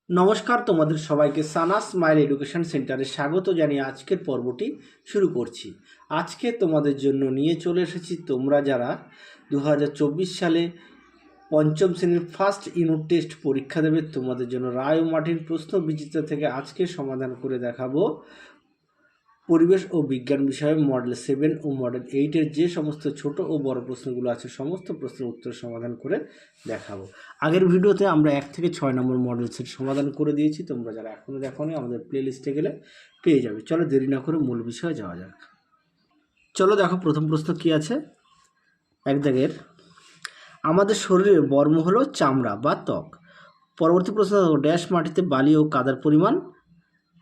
নমস্কার, তোমাদের সবাইকে সানা স্মাইল এডুকেশন সেন্টারে স্বাগত জানিয়ে আজকের পর্বটি শুরু করছি। আজকে তোমাদের জন্য নিয়ে চলে এসেছি তোমরা যারা 2024 সালে পঞ্চম শ্রেণীর ফার্স্ট ইউনিট টেস্ট পরীক্ষা দেবে, তোমাদের জন্য রায় ও মার্টিন প্রশ্ন বিচিত্রা থেকে আজকে সমাধান করে দেখাবো পরিবেশ ও বিজ্ঞান বিষয়ে মডেল 7 ও মডেল 8-এর যে সমস্ত ছোট ও বড় প্রশ্নগুলো আছে সমস্ত প্রশ্নের উত্তর সমাধান করে দেখাবো। আগের ভিডিওতে আমরা 1 থেকে 6 নম্বর মডেল সেট সমাধান করে দিয়েছি, তোমরা যারা এখনও দেখোনি আমাদের প্লে লিস্টে গেলে পেয়ে যাবে। চলো দেরি না করে মূল বিষয়ে যাওয়া যাক। চলো দেখো প্রথম প্রশ্ন কি আছে। এক দাগের, আমাদের শরীরের বর্ম হলো চামড়া বা ত্বক। পরবর্তী প্রশ্ন দেখো, ড্যাশ মাটিতে বালি ও কাদার পরিমাণ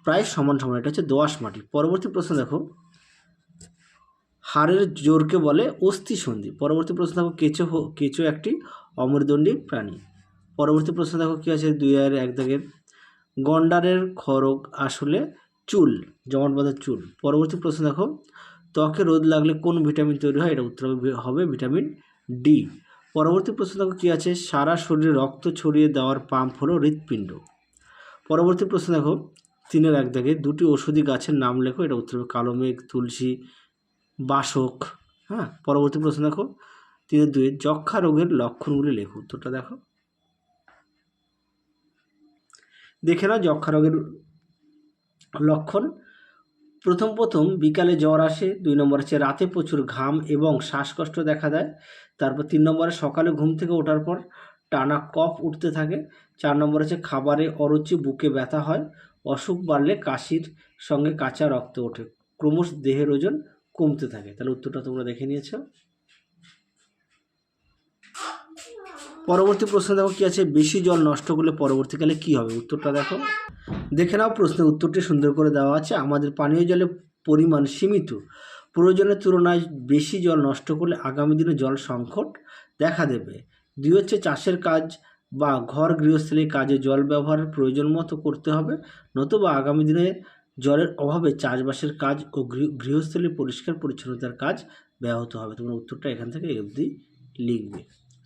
প্রায় সমান সমান, এটা হচ্ছে দোআঁশ মাটি। পরবর্তী প্রশ্ন দেখো, হাড়ের জোরকে বলে অস্থি সন্ধি। পরবর্তী প্রশ্ন দেখো, কেঁচো একটি অমেরুদণ্ডী প্রাণী। পরবর্তী প্রশ্ন দেখো কি আছে 2-1 দাগের, গন্ডারের খড়গ আসলে চুল, জমাট বাঁধা চুল। পরবর্তী প্রশ্ন দেখো, ত্বকে রোদ লাগলে কোন ভিটামিন তৈরি হয়, এটা উত্তর হবে ভিটামিন ডি। পরবর্তী প্রশ্ন দেখো কি আছে, সারা শরীরে রক্ত ছড়িয়ে দেওয়ার পাম্প হলো হৃৎপিণ্ড। পরবর্তী প্রশ্ন দেখো 3-1 দাগে, দুটি ওষুধি গাছের নাম লেখো, এটা উত্তর হবে কালো মেঘ, তুলসী, বাসক। হ্যাঁ, পরবর্তী প্রশ্ন দেখো 3-2, যক্ষা রোগের লক্ষণগুলি লেখো। উত্তরটা দেখো, দেখে নাও যক্ষা রোগের লক্ষণ। প্রথম বিকালে জ্বর আসে। 2 নম্বর হচ্ছে রাতে প্রচুর ঘাম এবং শ্বাসকষ্ট দেখা দেয়। তারপর 3 নম্বরে সকালে ঘুম থেকে ওঠার পর টানা কফ উঠতে থাকে। 4 নম্বর হচ্ছে খাবারে অরুচি, বুকে ব্যথা হয়। অসুখ বাড়লে কাশির সঙ্গে কাঁচা রক্ত ওঠে। ক্রমশ দেহের ওজন কমতে থাকে। তাহলে উত্তরটা তোমরা দেখে নিয়েছো। পরবর্তী প্রশ্ন দেখো কি আছে, বেশি জল নষ্ট করলে পরবর্তীকালে কি হবে। উত্তরটা দেখো, দেখে নাও প্রশ্নের উত্তরটি সুন্দর করে দেওয়া আছে। আমাদের পানীয় জলের পরিমাণ সীমিত, প্রয়োজনের তুলনায় বেশি জল নষ্ট করলে আগামী দিনে জল সংকট দেখা দেবে। 2 হচ্ছে চাষের কাজ বা ঘর গৃহস্থলীর কাজে জল ব্যবহারের প্রয়োজন মতো করতে হবে, নতুবা আগামী দিনে জলের অভাবে চাষবাসের কাজ ও গৃহস্থলীর পরিষ্কার পরিচ্ছন্নতার কাজ ব্যাহত হবে। তোমরা উত্তরটা এখান থেকে অবধি লিখবে।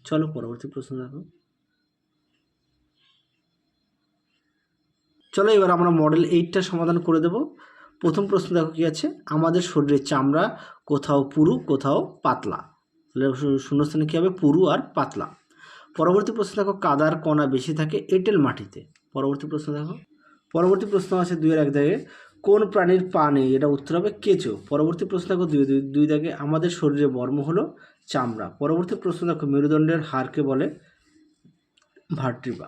চলো পরবর্তী প্রশ্ন দেখো। চলো এবার আমরা মডেল 8টা সমাধান করে দেব। প্রথম প্রশ্ন দেখো কি আছে, আমাদের শরীরের চামড়া কোথাও পুরু কোথাও পাতলা। তাহলে শূন্যস্থানে কী হবে, পুরু আর পাতলা। পরবর্তী প্রশ্ন দেখো, কাদার কণা বেশি থাকে এঁটেল মাটিতে। পরবর্তী প্রশ্ন দেখো, পরবর্তী প্রশ্ন আছে 2-1 দাগে, কোন প্রাণীর পা নেই, এটা উত্তর হবে কেঁচো। পরবর্তী প্রশ্ন দেখো 2 দাগে, আমাদের শরীরে বর্ম হলো চামড়া। পরবর্তী প্রশ্ন দেখো, মেরুদণ্ডের হাড়কে বলে ভার্টিব্রা।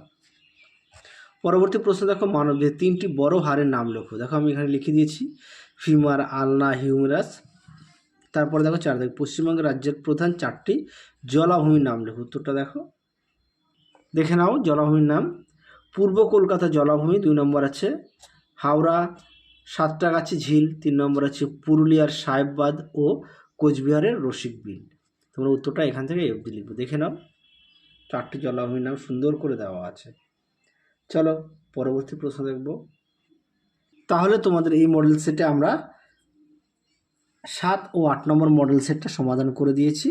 পরবর্তী প্রশ্ন দেখো, মানবদেহের 3টি বড় হাড়ের নাম লেখো। দেখো আমি এখানে লিখে দিয়েছি, ফিমার, আলনা, হিউমেরাস। তারপরে দেখো 4 দাগে, পশ্চিমবঙ্গ রাজ্যের প্রধান 4টি জলাভূমির নাম লেখো। উত্তরটা দেখো, দেখে নাও জলাভূমির নাম। পূর্ব কলকাতা জলাভূমি। 2 নম্বর আছে হাওড়া সাঁতরাগাছি ঝিল। 3 নম্বর আছে পুরুলিয়ার সাহেববাদ ও কোচবিহারের রসিক বিল। তোমরা উত্তরটা এখান থেকে অবধি লিখবে। দেখে নাও 4টি জলাভূমির নাম সুন্দর করে দেওয়া আছে। চলো পরবর্তী প্রশ্ন দেখব। তাহলে তোমাদের এই মডেল সেটে আমরা 7 ও 8 নম্বর মডেল সেটটা সমাধান করে দিয়েছি।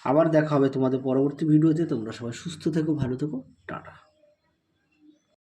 আবার দেখা হবে তোমাদের পরবর্তী ভিডিওতে। তোমরা সবাই সুস্থ থেকো, ভালো থেকো, টাটা।